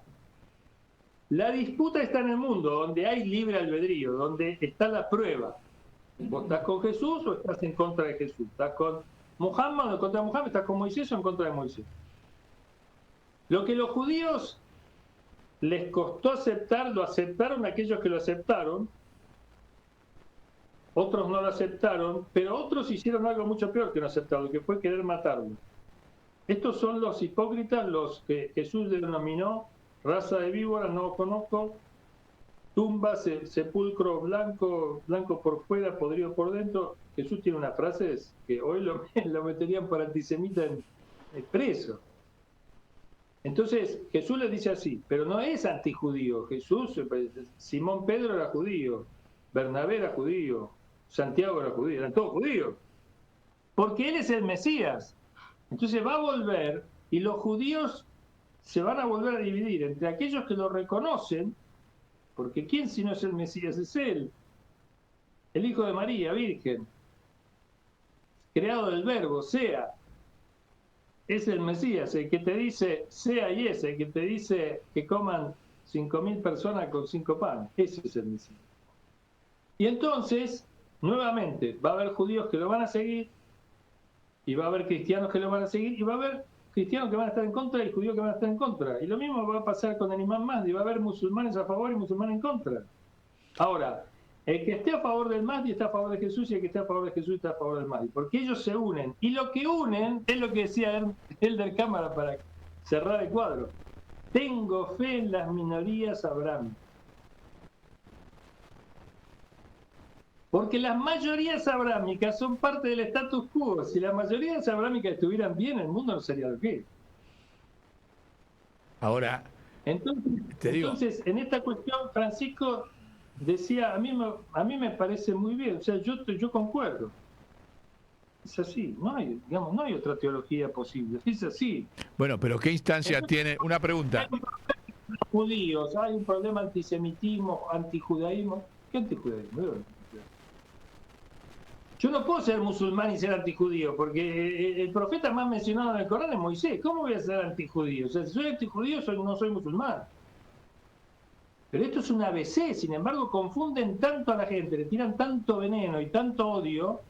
La disputa está en el mundo, donde hay libre albedrío, donde está la prueba. ¿Vos estás con Jesús o estás en contra de Jesús? ¿Estás con Muhammad o en contra de Muhammad? ¿Estás con Moisés o en contra de Moisés? Lo que los judíos les costó aceptar, lo aceptaron aquellos que lo aceptaron, otros no lo aceptaron, pero otros hicieron algo mucho peor que no aceptarlo, que fue querer matarlo. Estos son los hipócritas, los que Jesús denominó raza de víboras, no conozco, tumba, sepulcro blanco, blanco por fuera, podrido por dentro. Jesús tiene una frase que hoy lo meterían por antisemita en preso. Entonces Jesús les dice así, pero no es antijudío. Jesús, Simón Pedro era judío, Bernabé era judío, Santiago era judío, eran todos judíos. Porque Él es el Mesías. Entonces va a volver y los judíos se van a volver a dividir entre aquellos que lo reconocen, porque ¿quién si no es el Mesías? Es Él, el Hijo de María, Virgen, creado del Verbo, sea. Es el Mesías, el que te dice sea y es, el que te dice que coman 5.000 personas con 5 panes. Ese es el Mesías. Y entonces, nuevamente, va a haber judíos que lo van a seguir, y va a haber cristianos que lo van a seguir, y va a haber cristianos que van a estar en contra y judíos que van a estar en contra. Y lo mismo va a pasar con el imán Mahdi, va a haber musulmanes a favor y musulmanes en contra. Ahora, el que esté a favor del Mahdi está a favor de Jesús y el que esté a favor de Jesús está a favor del Mahdi. Porque ellos se unen. Y lo que unen es lo que decía Elder Cámara para cerrar el cuadro. Tengo fe en las minorías abrámicas. Porque las mayorías abrámicas son parte del status quo. Si las mayorías abrámicas estuvieran bien, el mundo no sería lo que es. Ahora, entonces, en esta cuestión, Francisco decía, a mí me parece muy bien, o sea, yo concuerdo. Es así, no hay otra teología posible, es así. bueno, pero ¿qué instancia tiene? Una pregunta. Hay un problema judíos, hay un problema antisemitismo, antijudaísmo. ¿Qué antijudaísmo? Yo no puedo ser musulmán y ser antijudío, porque el profeta más mencionado en el Corán es Moisés. ¿Cómo voy a ser antijudío? O sea, si soy antijudío, no soy musulmán. Pero esto es un ABC, sin embargo, confunden tanto a la gente, le tiran tanto veneno y tanto odio,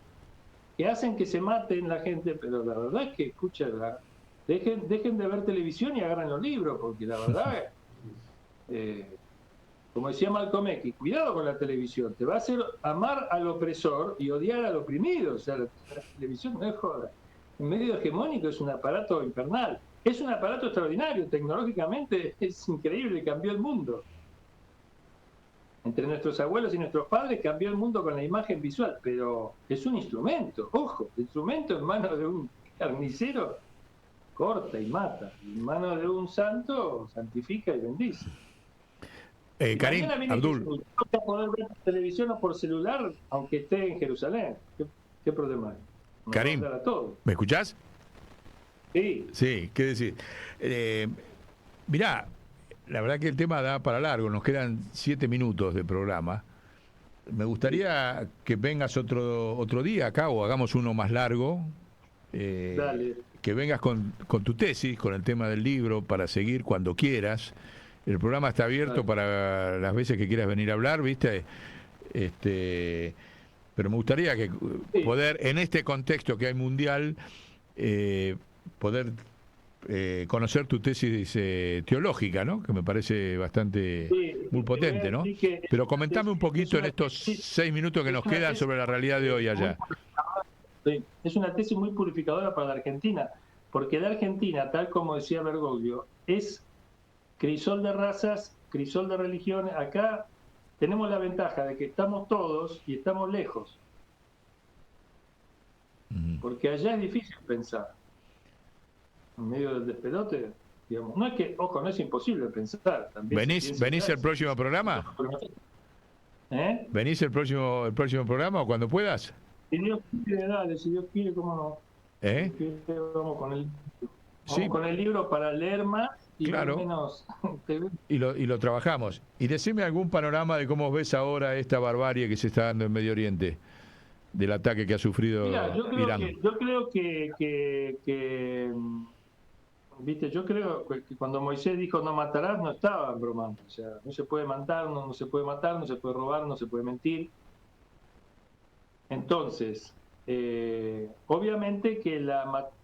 que hacen que se maten la gente. Pero la verdad es que, escucha, dejen de ver televisión y agarren los libros, porque la verdad como decía Malcolm X, cuidado con la televisión, te va a hacer amar al opresor y odiar al oprimido. O sea, la televisión no es joda. Un medio hegemónico es un aparato infernal. Es un aparato extraordinario, tecnológicamente es increíble, cambió el mundo. Entre nuestros abuelos y nuestros padres cambió el mundo con la imagen visual, pero es un instrumento, ojo, el instrumento en manos de un carnicero corta y mata, en manos de un santo santifica y bendice. Karim, Abdul. No vas a poder ver televisión o por celular, aunque esté en Jerusalén. ¿Qué problema hay? Karim, ¿me escuchás? Sí. Sí, ¿qué decir? Mirá, la verdad que el tema da para largo, nos quedan 7 minutos de programa. Me gustaría que vengas otro día acá o hagamos uno más largo. Dale. Que vengas con tu tesis, con el tema del libro, para seguir cuando quieras. El programa está abierto para las veces que quieras venir a hablar, ¿viste? Pero me gustaría que poder, en este contexto que hay mundial, poder conocer tu tesis teológica, ¿no? Que me parece bastante muy potente, ¿no? Pero comentame un poquito en estos 6 minutos que nos quedan sobre la realidad de hoy allá. Sí, es una tesis muy purificadora para la Argentina, porque la Argentina, tal como decía Bergoglio, es crisol de razas, crisol de religiones. Acá tenemos la ventaja de que estamos todos y estamos lejos, porque allá es difícil pensar. En medio del despelote, digamos. No es que, ojo, no es imposible pensar. También ¿Venís el próximo programa? ¿Venís el próximo programa o cuando puedas? Si Dios quiere, dale, si Dios quiere, cómo no. Vamos con el libro para leer más y claro. menos. y lo trabajamos. Y decime algún panorama de cómo ves ahora esta barbarie que se está dando en Medio Oriente, del ataque que ha sufrido Irán. Yo creo que viste, yo creo que cuando Moisés dijo no matarás, no estaba bromando. O sea, no se puede matar, no se puede matar, no se puede robar, no se puede mentir. Entonces, obviamente que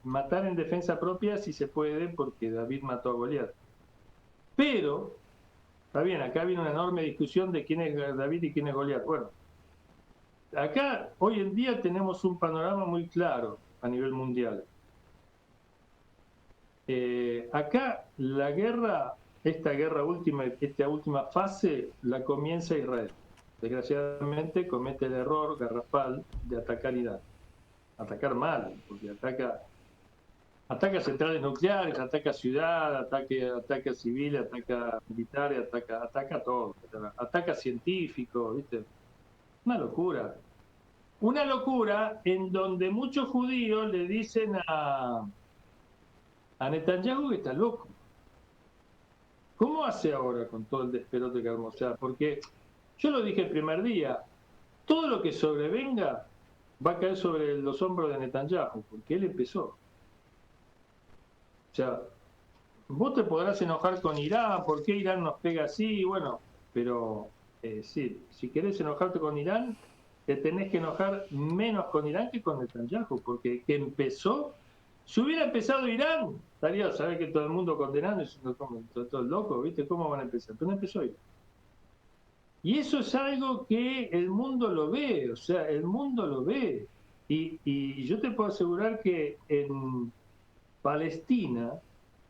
matar en defensa propia sí se puede, porque David mató a Goliat. Pero, está bien, acá viene una enorme discusión de quién es David y quién es Goliat. Bueno, acá hoy en día tenemos un panorama muy claro a nivel mundial. Acá la guerra, esta última fase, la comienza Israel. Desgraciadamente comete el error garrafal de atacar Irán. Atacar porque ataca centrales nucleares, ataca ciudad, ataca civiles, ataca militares, ataca todo. Ataca científicos, ¿viste? Una locura. Una locura en donde muchos judíos le dicen a Netanyahu que está loco. ¿Cómo hace ahora con todo el despelote que armó? O sea, porque yo lo dije el primer día, todo lo que sobrevenga va a caer sobre los hombros de Netanyahu, porque él empezó. O sea, vos te podrás enojar con Irán, ¿por qué Irán nos pega así? Bueno, pero sí, si querés enojarte con Irán, te tenés que enojar menos con Irán que con Netanyahu, porque que empezó. Si hubiera empezado Irán, estaría, sabés que todo el mundo condenando, todo el loco, ¿viste? ¿Cómo van a empezar? Pero no empezó Irán. Y eso es algo que el mundo lo ve, o sea, el mundo lo ve. Y yo te puedo asegurar que en Palestina,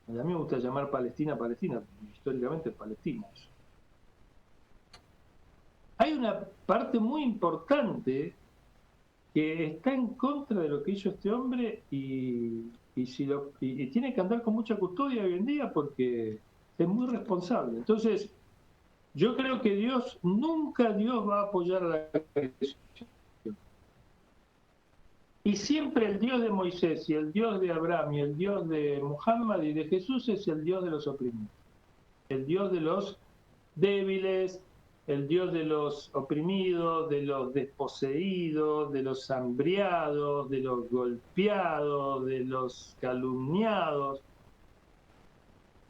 a mí me gusta llamar Palestina, históricamente es Palestina eso. Hay una parte muy importante que está en contra de lo que hizo este hombre y tiene que andar con mucha custodia hoy en día porque es muy responsable. Entonces, yo creo que nunca Dios va a apoyar a la agresión. Y siempre el Dios de Moisés y el Dios de Abraham y el Dios de Muhammad y de Jesús es el Dios de los oprimidos, el Dios de los débiles, el Dios de los oprimidos, de los desposeídos, de los hambriados, de los golpeados, de los calumniados.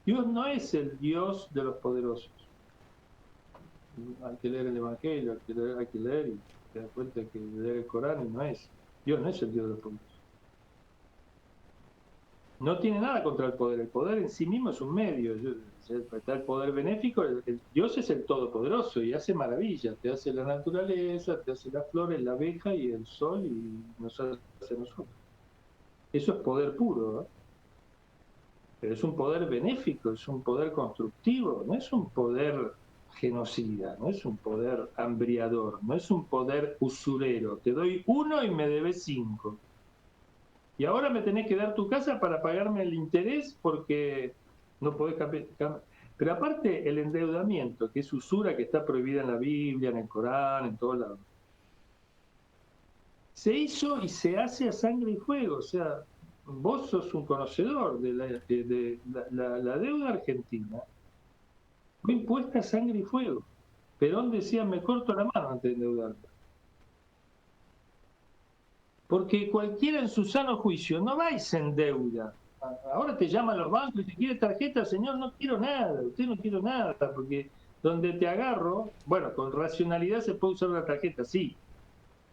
Dios no es el Dios de los poderosos. Hay que leer el Evangelio, hay que leer y te das cuenta que leer el Corán y Dios no es el Dios de los poderosos. No tiene nada contra el poder en sí mismo es un medio. Está el poder benéfico, Dios es el todopoderoso y hace maravillas, te hace la naturaleza, te hace las flores, la abeja y el sol y nos hace a nosotros. Eso es poder puro, ¿eh? Pero es un poder benéfico, es un poder constructivo, no es un poder genocida, no es un poder hambriador, no es un poder usurero. Te doy 1 y me debes 5. Y ahora me tenés que dar tu casa para pagarme el interés porque no podés cambiar. Pero aparte el endeudamiento, que es usura que está prohibida en la Biblia, en el Corán, en todos lados, se hizo y se hace a sangre y fuego. O sea, vos sos un conocedor de la deuda argentina. fue impuesta sangre y fuego. Perón decía, me corto la mano antes de endeudarte. Porque cualquiera en su sano juicio no va y se endeuda. Ahora te llaman los bancos y te quiere tarjeta, señor, no quiero nada, usted no quiero nada, porque donde te agarro, bueno, con racionalidad se puede usar una tarjeta, sí,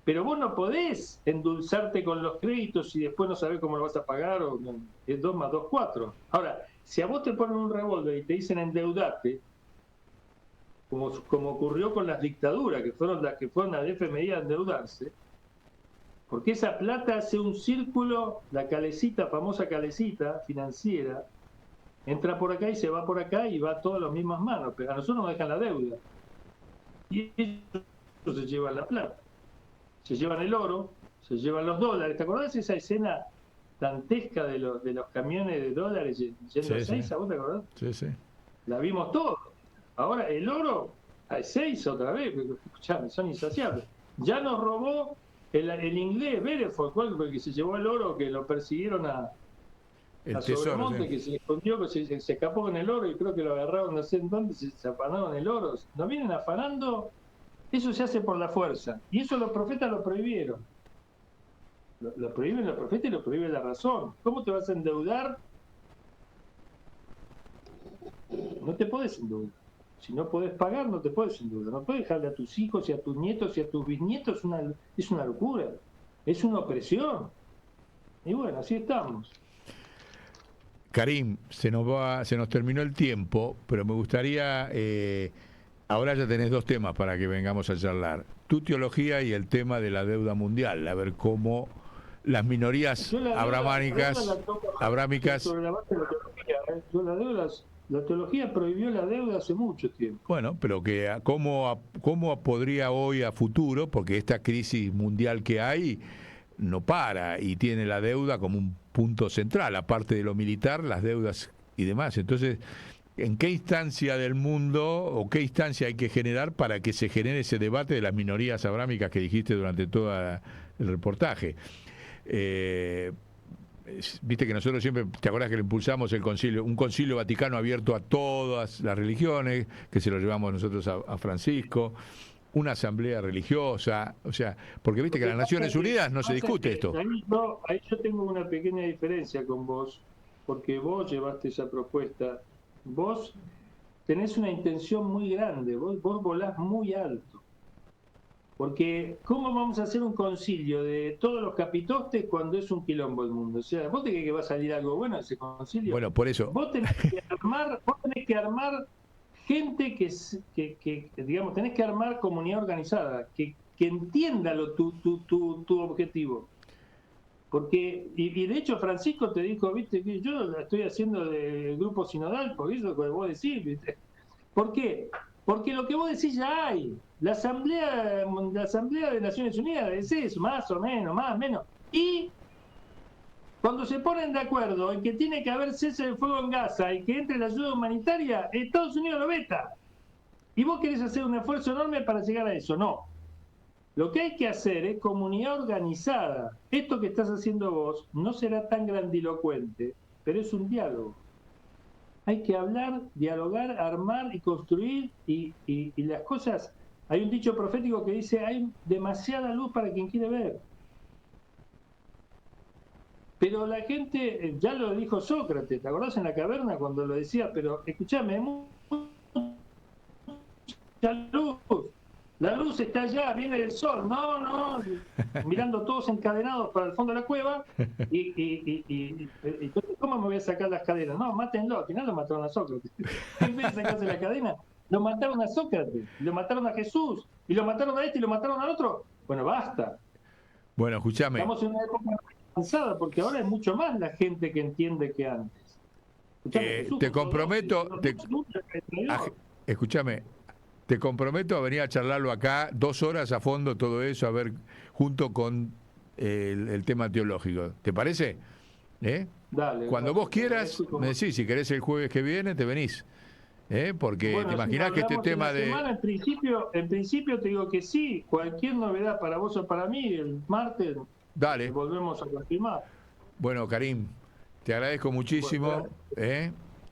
pero vos no podés endulzarte con los créditos y después no sabés cómo lo vas a pagar, o no, es 2 más 2, 4. Ahora, si a vos te ponen un revólver y te dicen endeudate, como ocurrió con las dictaduras, que fueron las que fueron al FMI a endeudarse, porque esa plata hace un círculo, la calecita, famosa calecita financiera, entra por acá y se va por acá y va a todas las mismas manos, pero a nosotros nos dejan la deuda. Y ellos se llevan la plata, se llevan el oro, se llevan los dólares. ¿Te acordás de esa escena dantesca de los camiones de dólares yendo a Ezeiza? ¿Vos te acordás? Sí, sí. La vimos todos. Ahora el oro a Ezeiza otra vez, escuchame, son insaciables. Ya nos robó el inglés Bereford, el que se llevó el oro, que lo persiguieron a Sobremonte, que se escondió, que se escapó con el oro y creo que lo agarraron no sé en dónde, se afanaron el oro. Nos vienen afanando, eso se hace por la fuerza. Y eso los profetas lo prohibieron. Lo prohíben los profetas y lo prohíbe la razón. ¿Cómo te vas a endeudar? No te podés endeudar. Si no podés pagar, no te puedes endeudar. No puedes dejarle a tus hijos y a tus nietos y a tus bisnietos. Es una locura. Es una opresión. Y bueno, así estamos. Karim, se nos terminó el tiempo, pero me gustaría, ahora ya tenés 2 temas para que vengamos a charlar. Tu teología y el tema de la deuda mundial, a ver cómo las minorías abrámicas... Sobre la base de la teología, yo la teología prohibió la deuda hace mucho tiempo. Bueno, pero que cómo podría hoy a futuro, porque esta crisis mundial que hay no para y tiene la deuda como un punto central, aparte de lo militar, las deudas y demás. Entonces, ¿en qué instancia del mundo o qué instancia hay que generar para que se genere ese debate de las minorías abrámicas que dijiste durante todo el reportaje? Viste que nosotros siempre, ¿te acuerdas que le impulsamos un concilio vaticano abierto a todas las religiones, que se lo llevamos nosotros a Francisco, una asamblea religiosa, o sea, porque viste que en las Naciones Unidas no se discute esto. Ahí yo tengo una pequeña diferencia con vos, porque vos llevaste esa propuesta, vos tenés una intención muy grande, vos volás muy alto. Porque, ¿cómo vamos a hacer un concilio de todos los capitostes cuando es un quilombo el mundo? O sea, ¿vos te crees que va a salir algo bueno de ese concilio? Bueno, por eso. Vos tenés que armar gente que digamos, tenés que armar comunidad organizada, que entienda tu objetivo. Porque, y de hecho Francisco te dijo, viste, que yo la estoy haciendo del grupo sinodal, por eso que vos decís, ¿viste? ¿Por qué? Porque lo que vos decís ya hay. La Asamblea de Naciones Unidas es eso, más o menos, más o menos. Y cuando se ponen de acuerdo en que tiene que haber cese del fuego en Gaza y que entre la ayuda humanitaria, Estados Unidos lo veta. Y vos querés hacer un esfuerzo enorme para llegar a eso. No. Lo que hay que hacer es comunidad organizada. Esto que estás haciendo vos no será tan grandilocuente, pero es un diálogo. Hay que hablar, dialogar, armar y construir y las cosas... Hay un dicho profético que dice, hay demasiada luz para quien quiere ver. Pero la gente, ya lo dijo Sócrates, ¿te acordás en la caverna cuando lo decía? Pero escúchame, hay mucha luz. La luz está allá, viene del sol. No, mirando todos encadenados para el fondo de la cueva. Y ¿cómo me voy a sacar las cadenas? No, mátenlo. Al final lo mataron a Sócrates. En vez de sacarse la cadena, lo mataron a Sócrates, lo mataron a Jesús, y lo mataron a este y lo mataron al otro. Bueno, basta. Bueno, escúchame. Estamos en una época avanzada porque ahora es mucho más la gente que entiende que antes. Te comprometo, escúchame, te comprometo a venir a charlarlo acá 2 horas a fondo todo eso, a ver, junto con el tema teológico. ¿Te parece? Dale. Cuando vos quieras, me decís, si querés el jueves que viene, te venís. Porque bueno, te imaginás si que este tema de... Semana, en principio te digo que sí, cualquier novedad para vos o para mí, el martes dale. Volvemos a confirmar. Bueno, Karim, te agradezco muchísimo.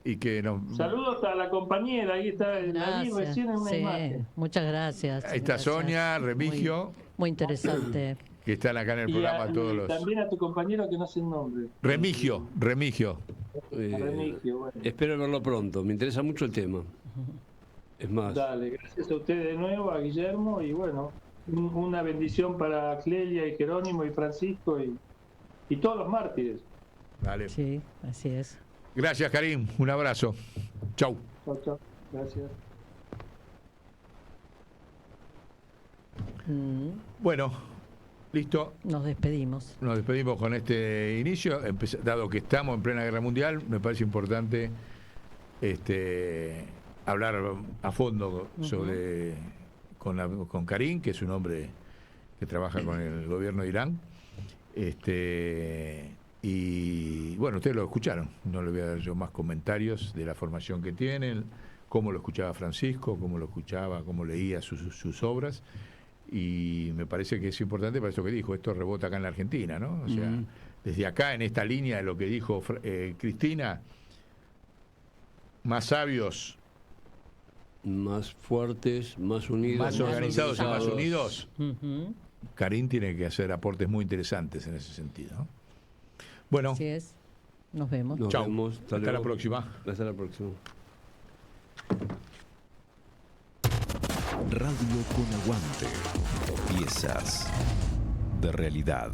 y que nos... Saludos a la compañera, ahí está, la vi recién en una sí, imagen. muchas gracias. Ahí está gracias. Sonia, Remigio, Muy interesante. que están acá en el Y programa todos los... también a tu compañero que no sé el nombre. Remigio. Remigio, bueno. Espero verlo pronto, me interesa mucho el tema. Es más, Dale, gracias a ustedes de nuevo, a Guillermo, y bueno, una bendición para Clelia y Jerónimo y Francisco y todos los mártires. Dale. Sí, así es. Gracias, Karim. Un abrazo. Chau. Chao, chao. Gracias. Bueno, listo. Nos despedimos. Nos despedimos con este inicio. Dado que estamos en plena guerra mundial, me parece importante hablar a fondo sobre con Karim, que es un hombre que trabaja con el gobierno de Irán. Y bueno, ustedes lo escucharon. No le voy a dar yo más comentarios de la formación que tienen, cómo lo escuchaba Francisco, cómo lo escuchaba, cómo leía sus obras. Y me parece que es importante para eso que dijo, esto rebota acá en la Argentina, ¿no? O sea, desde acá, en esta línea de lo que dijo Cristina, más sabios, más fuertes, más unidos, más organizados y más unidos, Ujú. Karim tiene que hacer aportes muy interesantes en ese sentido, ¿no? Bueno, Así es. Nos vemos. Nos chau. vemos. Hasta la luego. próxima. Hasta la próxima. Radio con Aguante. Piezas de realidad.